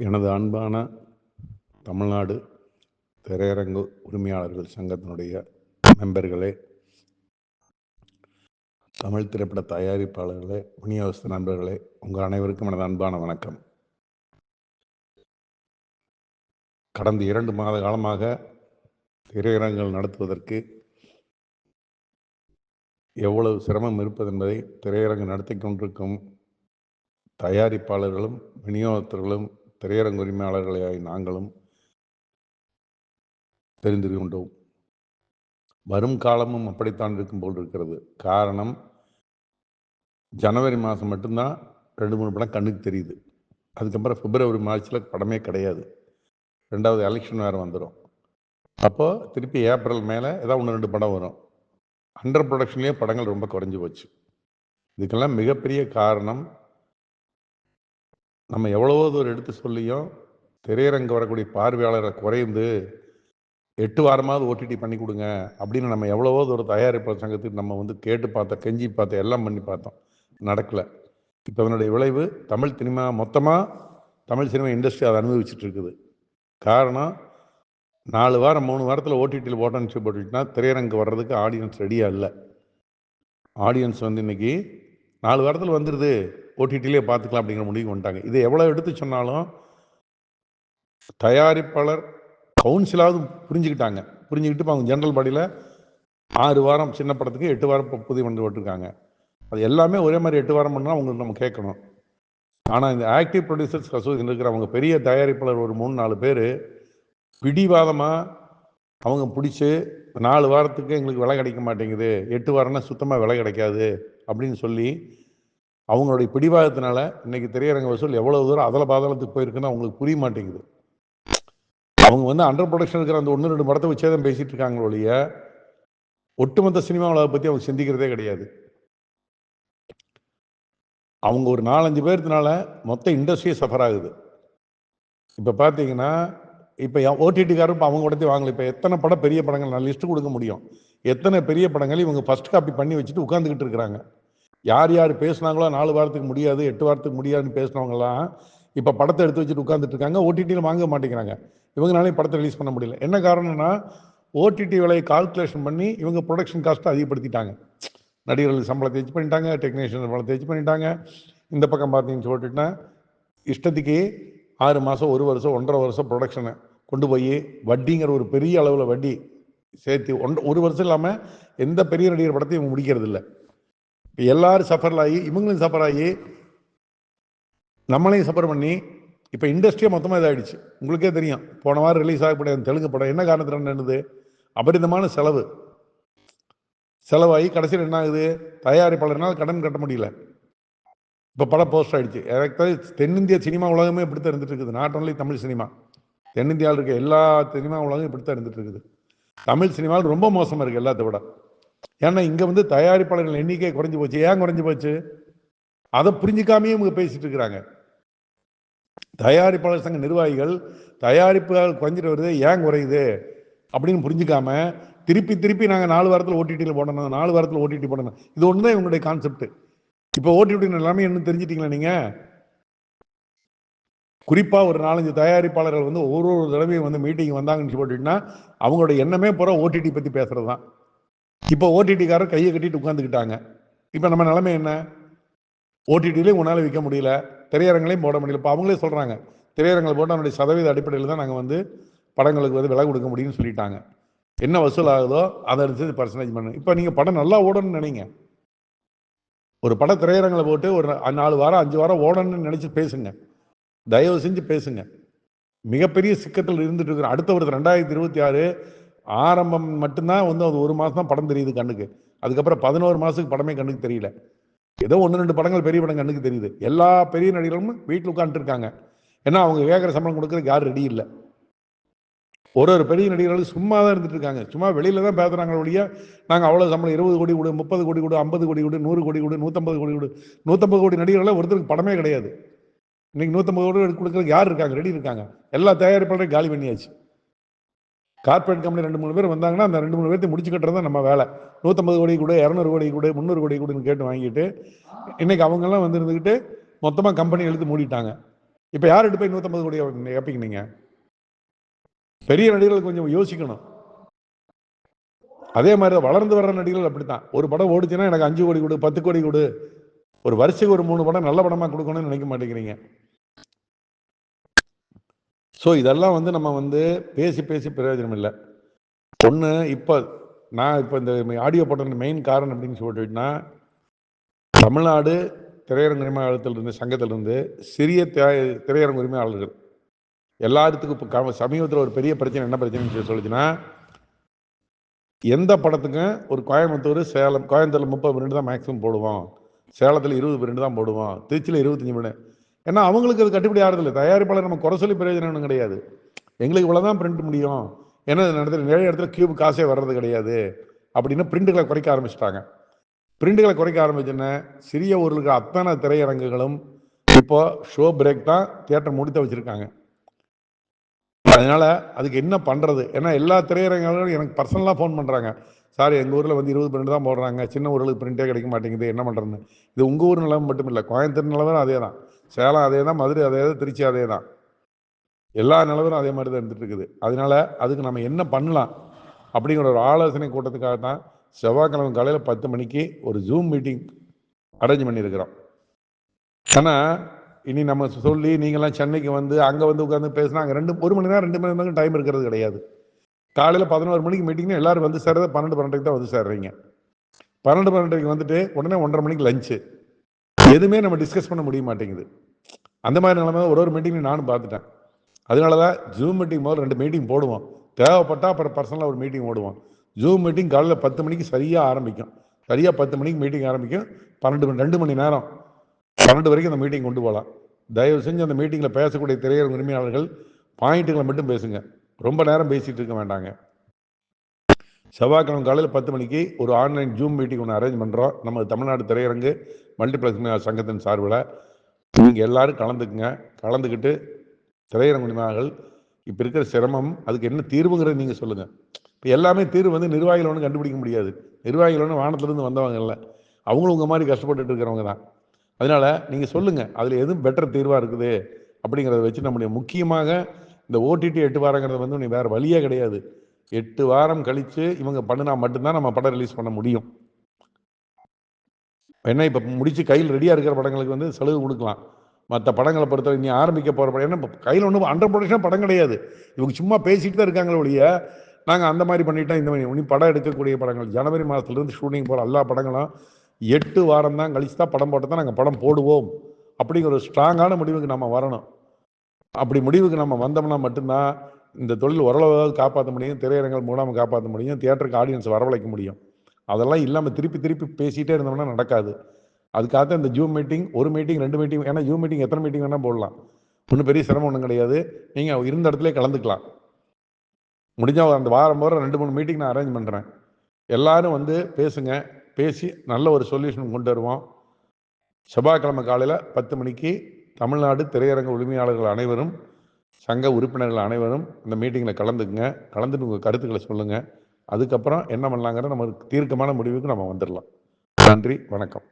எனது அன்பான தமிழ்நாடு திரையரங்கு உரிமையாளர்கள் சங்கத்தினுடைய மெம்பர்களே, தமிழ் திரைப்பட தயாரிப்பாளர்களே, விநியோகஸ்த நண்பர்களே, உங்கள் அனைவருக்கும் எனது அன்பான வணக்கம். கடந்த 2 மாத காலமாக திரையரங்குகள் நடத்துவதற்கு எவ்வளவு சிரமம் இருப்பது என்பதை திரையரங்கு நடத்தி கொண்டிருக்கும் தயாரிப்பாளர்களும் விநியோகத்தர்களும் திரையரங்கு உரிமையாளர்களாய் நாங்களும் தெரிந்து கொண்டோம். வரும் காலமும் அப்படித்தான் இருக்கும் போல் இருக்கிறது. காரணம், ஜனவரி மாதம் மட்டும்தான் 2-3 படம் கண்ணுக்கு தெரியுது. அதுக்கப்புறம் பிப்ரவரி மார்ச்சில் படமே கிடையாது. 2வது எலெக்ஷன் வேறு வந்துடும். அப்போது திருப்பி ஏப்ரல் மேலே ஏதாவது 1-2 படம் வரும். அண்டர் ப்ரொடக்ஷன்லேயே படங்கள் ரொம்ப குறைஞ்சி போச்சு. இதுக்கெல்லாம் மிகப்பெரிய காரணம், நம்ம எவ்வளவோ தூரம் எடுத்து சொல்லியும் திரையரங்கு வரக்கூடிய பார்வையாளரை குறைந்து 8 வாரமாவது ஓடிடி பண்ணி கொடுங்க அப்படின்னு நம்ம எவ்வளவோ ஒரு தயாரிப்பாளர் சங்கத்துக்கு நம்ம கேட்டு பார்த்தோம், கெஞ்சி பார்த்தோம், எல்லாம் பண்ணி பார்த்தோம், நடக்கலை. இப்போ அதனுடைய விளைவு தமிழ் சினிமா மொத்தமாக தமிழ் சினிமா இண்டஸ்ட்ரி அதை அனுபவிச்சுட்டு இருக்குது. காரணம், 4 வாரம் 3 வாரத்தில் ஓடிடியில் போட்டோன்னு போட்டுக்கிட்டா திரையரங்கு வர்றதுக்கு ஆடியன்ஸ் ரெடியாக இல்லை. ஆடியன்ஸ் இன்னைக்கு 4 வாரத்தில் வந்துடுது, ஓடிடியிலே பார்த்துக்கலாம் அப்படிங்கிற முடிவுக்கு வந்துட்டாங்க. இதை எவ்வளோ எடுத்து சொன்னாலும் தயாரிப்பாளர் கவுன்சிலாவது புரிஞ்சுக்கிட்டு அவங்க ஜென்ரல் பாடியில் 6 வாரம் சின்ன படத்துக்கு 8 வாரம் புதிய பண்ணி போட்டிருக்காங்க. அது எல்லாமே ஒரே மாதிரி 8 வாரம் பண்ணால் அவங்களுக்கு நம்ம கேட்கணும். ஆனால் இந்த ஆக்டிவ் ப்ரொடியூசர்ஸ் அசோசியேஷன் இருக்கிறவங்க பெரிய தயாரிப்பாளர் ஒரு 3-4 பேர் பிடிவாதமாக அவங்க பிடிச்சி 4 வாரத்துக்கு எங்களுக்கு விலை கிடைக்க மாட்டேங்குது, 8 வாரம்னா சுத்தமாக விலை கிடைக்காது அப்படின்னு சொல்லி அவங்களுடைய பிடிவாதத்தினால இன்னைக்கு திரையரங்க வசூல் எவ்வளவு தூரம் அதல பாதாளத்துக்கு போயிருக்குன்னு அவங்களுக்கு புரிய மாட்டேங்குது. அவங்க அண்டர் ப்ரொடக்ஷன் இருக்கிற அந்த 1-2 படத்தை வச்சே தான் பேசிட்டு இருக்காங்களோ ஒழிய ஒட்டுமொத்த சினிமா உலகை பற்றி அவங்க சிந்திக்கிறதே கிடையாது. அவங்க ஒரு 4-5 பேர்த்தினால மொத்த இண்டஸ்ட்ரியே சஃபர் ஆகுது. இப்போ பார்த்தீங்கன்னா, இப்போ ஓடிடிக்காரர் இப்போ அவங்க உடனே வாங்கல. இப்போ எத்தனை படம் பெரிய படங்கள் நான் லிஸ்ட்டு கொடுக்க முடியும். எத்தனை பெரிய படங்கள் இவங்க ஃபர்ஸ்ட் காப்பி பண்ணி வச்சுட்டு உட்காந்துக்கிட்டு இருக்கிறாங்க. யார் யார் பேசுனாங்களோ 4 வாரத்துக்கு முடியாது, 8 வாரத்துக்கு முடியாதுன்னு பேசினவங்கலாம் இப்போ படத்தை எடுத்து வச்சுட்டு உட்காந்துட்டு இருக்காங்க. ஓடிடியில் வாங்க மாட்டேங்கிறாங்க. இவங்களாலே படத்தை ரிலீஸ் பண்ண முடியல. என்ன காரணம்னா, ஓடிடி விலையை கால்குலேஷன் பண்ணி இவங்க ப்ரொடக்ஷன் காஸ்ட்டை அதிகப்படுத்திட்டாங்க. நடிகர்களுக்கு சம்பளத்தை வச்சு பண்ணிட்டாங்க, டெக்னீஷியன் சம்பளத்தை வச்சு பண்ணிட்டாங்க. இந்த பக்கம் பார்த்தீங்கன்னு சொல்லிட்டுனா இஷ்டத்துக்கு 6 மாதம், 1 வருஷம், 1.5 வருஷம் ப்ரொடக்ஷனை கொண்டு போய் வட்டிங்கிற ஒரு பெரிய அளவில் வட்டி சேர்த்து 1 வருஷம் இல்லாமல் எந்த பெரிய நடிகர் படத்தையும் இவங்க முடிக்கிறது இல்லை. இப்போ எல்லாரும் சஃபர் ஆகி இவங்களும் சஃபர் ஆகி நம்மளையும் சஃபர் பண்ணி இப்போ இண்டஸ்ட்ரியே மொத்தமாக இதாகிடுச்சு. உங்களுக்கே தெரியும், போன வாரம் ரிலீஸ் ஆகக்கூடிய தெலுங்கு படம் என்ன காரணத்தில் என்னது, அபரிதமான செலவாகி கடைசியில் என்ன ஆகுது, தயாரிப்பாளர்னால் கடன் கட்ட முடியல. இப்போ படம் போஸ்ட் ஆகிடுச்சு. எனக்கு தென்னிந்திய சினிமா உலகமே இப்படித்தான் இருந்துட்டு இருக்குது. நாட் ஓன்லி தமிழ் சினிமா, தென்னிந்தியாவில் இருக்க எல்லா சினிமா உலகம் இப்படித்தான் இருந்துட்டு இருக்குது. தமிழ் சினிமாவில் ரொம்ப மோசமாக இருக்குது எல்லாத்தை விட. ஏன்னா இங்கே தயாரிப்பாளர்கள் எண்ணிக்கை குறைஞ்சி போச்சு. ஏன் குறைஞ்சி போச்சு, அதை புரிஞ்சுக்காமையே இவங்க பேசிட்டு இருக்கிறாங்க. தயாரிப்பாளர் சங்க நிர்வாகிகள் தயாரிப்புகள் குறைஞ்சிட்டு வருது, ஏன் குறையுது அப்படின்னு புரிஞ்சுக்காம திருப்பி நாங்கள் 4 வாரத்தில் ஓடிடியில் போடணும், 4 வாரத்தில் ஓடிடி போடணும். இது ஒன்று தான் இவங்களுடைய கான்செப்ட். இப்போ ஓடிடி எல்லாமே என்ன தெரிஞ்சிட்டீங்களா நீங்கள்? குறிப்பாக ஒரு 4-5 தயாரிப்பாளர்கள் ஒரு தடவையும் மீட்டிங் வந்தாங்கன்னு போட்டுட்டுனா அவங்களோட எண்ணமே பூரா ஓடிடி பற்றி பேசுறது தான். இப்போ ஓடிடிக்காரர் கையை கட்டிட்டு உட்காந்துக்கிட்டாங்க. இப்போ நம்ம நிலைமை என்ன, ஓடிடிலையும் உன்னால் விற்க முடியல, திரையரங்களையும் போட முடியல. இப்போ அவங்களே சொல்கிறாங்க, திரையரங்களை போட்டு அதனுடைய சதவீத அடிப்படையில் தான் நாங்கள் படங்களுக்கு விலை கொடுக்க முடியும்னு சொல்லிட்டாங்க. என்ன வசூல் ஆகுதோ அதை எடுத்து பர்சன்டேஜ் பண்ணு. இப்போ நீங்கள் படம் நல்லா ஓடணும்னு நினைங்க, ஒரு படம் திரையரங்களை போட்டு ஒரு 4 வாரம் 5 வாரம் ஓடணும்னு நினைச்சு பேசுங்க, தயவு செஞ்சு பேசுங்க. மிகப்பெரிய சிக்கத்தில் இருந்துட்டு இருக்கிற அடுத்த வருஷம் 2026 ஆரம்பம் மட்டும்தான் அது 1 மாதம் தான் படம் தெரியுது கண்ணுக்கு. அதுக்கப்புறம் 11 மாதத்துக்கு படமே கண்ணுக்கு தெரியல. ஏதோ 1-2 படங்கள் பெரிய படம் கண்ணுக்கு தெரியுது. எல்லா பெரிய நடிகர்களும் வீட்டில் உட்காந்துருக்காங்க. ஏன்னா அவங்க கேட்குற சம்பளம் கொடுக்குறதுக்கு யாரும் ரெடி இல்லை. ஒரு பெரிய நடிகர்களுக்கு சும்மா தான் இருந்துட்டு இருக்காங்க. சும்மா வெளியில தான் பேசுறாங்க ஒழிய நாங்கள் அவ்வளோ சம்பளம் 20 கோடி கொடு, 30 கோடி கொடு, 50 கோடி கொடு, 100 கோடி கொடு, 150 கோடி கொடு. 150 கோடி நடிகர்கள் ஒருத்தருக்கு படமே கிடையாது. இன்னைக்கு 150 கோடி கொடுக்குறதுக்கு யார் இருக்காங்க, ரெடி இருக்காங்க? எல்லா தயாரிப்பாளரையும் காலி பண்ணியாச்சு. கார்பரேட் கம்பெனி 2-3 பேர் வந்தாங்கன்னா அந்த 2-3 பேர்த்தை முடிச்சு கட்டுறது தான் நம்ம வேலை. 150 கோடி கூட, 200 கோடி கூட, 300 கோடி கூடன்னு கேட்டு வாங்கிட்டு இன்னைக்கு அவங்கெல்லாம் இருந்துக்கிட்டு மொத்தமாக கம்பெனி எழுத்து மூடிட்டாங்க. இப்போ யார்கிட்ட போய் 150 கோடி கேட்பீங்க? நீங்கள் பெரிய நடிகர்கள் கொஞ்சம் யோசிக்கணும். அதே மாதிரி வளர்ந்து வர்ற நடிகர்கள் அப்படித்தான். ஒரு படம் ஓடிச்சுன்னா எனக்கு 5 கோடி கொடு, 10 கோடி கொடு, ஒரு வருஷத்துக்கு ஒரு 3 படம் நல்ல படமா கொடுக்கணும்னு நினைக்க மாட்டேங்கிறீங்க. ஸோ இதெல்லாம் வந்து நம்ம வந்து பேசி பேசி பிரயோஜனம் இல்லை. ஒன்று இப்போ நான் இப்போ இந்த ஆடியோ போட்ட மெயின் காரணம் அப்படின்னு சொல்லிட்டுனா, தமிழ்நாடு திரையரங்கு உரிமையாளர்களிருந்து சங்கத்திலிருந்து சிறிய திரையரங்கு உரிமையாளர்கள் எல்லாத்துக்கும் இப்போ சமீபத்தில் ஒரு பெரிய பிரச்சனை என்ன பிரச்சனைன்னு சொல்லிச்சுன்னா, எந்த படத்துக்கும் ஒரு கோயம்புத்தூர் சேலம், கோயம்புத்தூரில் 30 பிரிண்ட் தான் மேக்ஸிமம் போடுவோம், சேலத்தில் 20 பிரிண்ட் தான் போடுவோம், திருச்சியில் 25 பிரிண்ட். ஏன்னா அவங்களுக்கு அது கட்டுப்படி ஆறுதில்லை. தயாரிப்பாளர் நம்ம குறை சொல்லி பிரயோஜனம் கிடையாது. எங்களுக்கு இவ்வளோதான் பிரிண்ட் முடியும், ஏன்னா நிறைய இடத்துல கியூப் காசே வர்றது கிடையாது அப்படின்னு பிரிண்டுகளை குறைக்க ஆரம்பிச்சிட்டாங்க. பிரிண்டுகளை குறைக்க ஆரம்பிச்சுன்னா சிறிய ஊர்களுக்கு அத்தனை திரையரங்குகளும் இப்போ ஷோ பிரேக் தான் தியேட்டர் முடித்து வச்சிருக்காங்க. அதனால அதுக்கு என்ன பண்றது? ஏன்னா எல்லா திரையரங்குகளும் எனக்கு பர்சனலாக ஃபோன் பண்றாங்க, சார் எங்கள் ஊரில் வந்து 20 பிரிண்ட் தான் போடுறாங்க, சின்ன ஊர்களுக்கு பிரிண்டே கிடைக்க மாட்டேங்குது, என்ன பண்ணுறதுன்னு. இது உங்கள் ஊர் நிலவும் மட்டும் இல்லை, கோயம்புத்தூர் நிலவரம் அதே தான், சேலம் அதே தான், மதுரை அதே தான், திருச்சி அதே தான், எல்லா நிலவரம் அதே மாதிரி தான் இருந்துட்டு இருக்குது. அதனால அதுக்கு நம்ம என்ன பண்ணலாம் அப்படிங்கிற ஒரு ஆலோசனை கூட்டத்துக்காக தான் செவ்வாய்க்கிழமை காலையில் 10 மணிக்கு ஒரு ஜூம் மீட்டிங் அரேஞ்ச் பண்ணியிருக்கிறோம். ஆனால் இனி நம்ம சொல்லி நீங்களாம் சென்னைக்கு வந்து அங்கே வந்து உட்காந்து பேசினா அங்கே 1 மணி நேரம் 2 மணி நேரம் டைம் இருக்கிறது கிடையாது. காலையில் 11 மணிக்கு மீட்டிங்னா எல்லாரும் வந்து சேர்றது 12 தான் வந்து சேர்றீங்க. 12 வந்துட்டு உடனே 1:30 மணிக்கு லஞ்சு, எதுவுமே நம்ம டிஸ்கஸ் பண்ண முடிய மாட்டேங்குது. அந்த மாதிரி நிலைமை ஒரு மீட்டிங் நானும் பார்த்துட்டேன். அதனால தான் ஜூம் மீட்டிங் முதல்ல 2 மீட்டிங் போடுவோம், தேவைப்பட்டால் அப்புறம் பர்சனலாக ஒரு மீட்டிங் போடுவோம். ஜூம் மீட்டிங் காலையில் 10 மணிக்கு சரியாக ஆரம்பிக்கும். சரியாக 10 மணிக்கு மீட்டிங் ஆரம்பிக்கும். 2 மணி நேரம் 12 வரைக்கும் அந்த மீட்டிங் கொண்டு போகலாம். தயவு செஞ்சு அந்த மீட்டிங்கில் பேசக்கூடிய திரையரங்கு உரிமையாளர்கள் பாயிண்ட்டுகளை மட்டும் பேசுங்க, ரொம்ப நேரம் பேசிட்டு இருக்க வேண்டாங்க. செவ்வாய்க்கிழமை காலையில் 10 மணிக்கு ஒரு ஆன்லைன் ஜூம் மீட்டிங் ஒன்று அரேஞ்ச் பண்ணுறோம். நம்ம தமிழ்நாடு திரையரங்கு மல்டிப்ளெக்ஸ் சங்கத்தின் சார்பில் நீங்கள் எல்லாரும் கலந்துக்குங்க. கலந்துக்கிட்டு திரையரங்கு உரிமையாளர்கள் இப்போ இருக்கிற சிரமம், அதுக்கு என்ன தீர்வுங்கிறது நீங்கள் சொல்லுங்கள். இப்போ எல்லாமே தீர்வு வந்து நிர்வாகிகள் ஒன்றும் கண்டுபிடிக்க முடியாது. நிர்வாகிகள் ஒன்று வானத்திலிருந்து வந்தவங்க இல்லை, அவங்களும் உங்கள் மாதிரி கஷ்டப்பட்டுட்டு இருக்கிறவங்க தான். அதனால நீங்கள் சொல்லுங்கள், அதில் எதுவும் பெட்டர் தீர்வாக இருக்குது அப்படிங்கிறத வச்சு நம்முடைய முக்கியமாக இந்த ஓடிடி 8 வாரங்கிறது வந்து வேறு வழியே கிடையாது. 8 வாரம் கழித்து இவங்க பண்ணினா மட்டும்தான் நம்ம படம் ரிலீஸ் பண்ண முடியும். ஏன்னா இப்போ முடிச்சு கையில் ரெடியாக இருக்கிற படங்களுக்கு வந்து சலுகை கொடுக்கலாம். மற்ற படங்களை பொறுத்தவரை இனி ஆரம்பிக்க போகிற படம், ஏன்னா கையில் ஒன்றும் அண்டர் ப்ரொடக்ஷன் படம் கிடையாது. இவங்க சும்மா பேசிட்டு தான் இருக்காங்களே ஒழிய நாங்கள் அந்த மாதிரி பண்ணிட்டோம், இந்த மாதிரி இனி படம் எடுக்கக்கூடிய படங்கள் ஜனவரி மாதத்துலேருந்து ஷூட்டிங் போகிற எல்லா படங்களும் 8 வாரம் தான் கழிச்சு தான் படம் போட்டு தான் நாங்கள் படம் போடுவோம் அப்படிங்கிற ஒரு ஸ்ட்ராங்கான முடிவுக்கு நம்ம வரணும். அப்படி முடிவுக்கு நம்ம வந்தோம்னா மட்டும்தான் இந்த தொழில் ஓரளவு காப்பாற்ற முடியும், திரையரங்கள் மூலமாக காப்பாற்ற முடியும், தியேட்டருக்கு ஆடியன்ஸ் வரவழைக்க முடியும். அதெல்லாம் இல்லாமல் திருப்பி திருப்பி பேசிகிட்டே இருந்தோம்னா நடக்காது. அதுக்காக இந்த ஜூம் மீட்டிங், ஒரு மீட்டிங் 2 மீட்டிங், ஏன்னா ஜூம் மீட்டிங் எத்தனை மீட்டிங் வேணால் போடலாம், ஒன்றும் பெரிய சிரமம் ஒன்றும் கிடையாது. நீங்கள் இருந்த இடத்துல கலந்துக்கலாம். முடிஞ்சால் அந்த வாரம் 2-3 மீட்டிங் நான் அரேஞ்ச் பண்ணுறேன். எல்லாரும் வந்து பேசுங்க, பேசி நல்ல ஒரு சொல்யூஷன் கொண்டு வருவோம். செவ்வாய்க்கிழமை காலையில் 10 மணிக்கு தமிழ்நாடு திரையரங்கு உரிமையாளர்கள் அனைவரும், சங்க உறுப்பினர்கள் அனைவரும் இந்த மீட்டிங்கில் கலந்துக்குங்க. கலந்துட்டு உங்கள் கருத்துக்களை சொல்லுங்கள். அதுக்கப்புறம் என்ன பண்ணலாங்கிற நம்ம தீர்க்கமான முடிவுக்கு நம்ம வந்துடலாம். நன்றி, வணக்கம்.